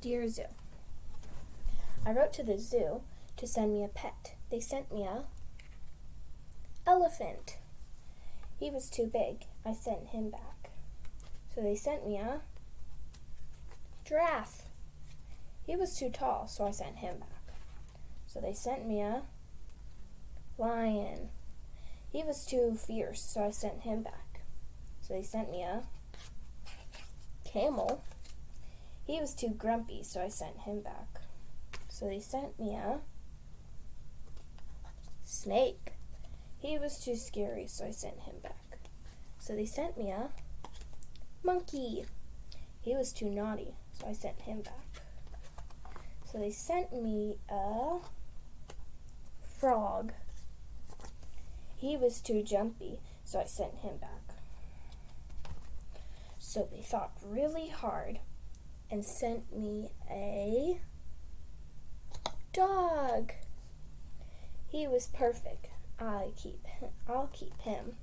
Dear Zoo, I wrote to the zoo to send me a pet. They sent me a elephant. He was too big. I sent him back. So they sent me a giraffe. He was too tall, so I sent him back. So they sent me a lion. He was too fierce, so I sent him back. So they sent me a camel. He was too grumpy, so I sent him back. So they sent me a snake. He was too scary, so I sent him back. So they sent me a monkey. He was too naughty, so I sent him back. So they sent me a frog. He was too jumpy, so I sent him back. So they thought really hard and sent me a dog. He was perfect. I'll keep him.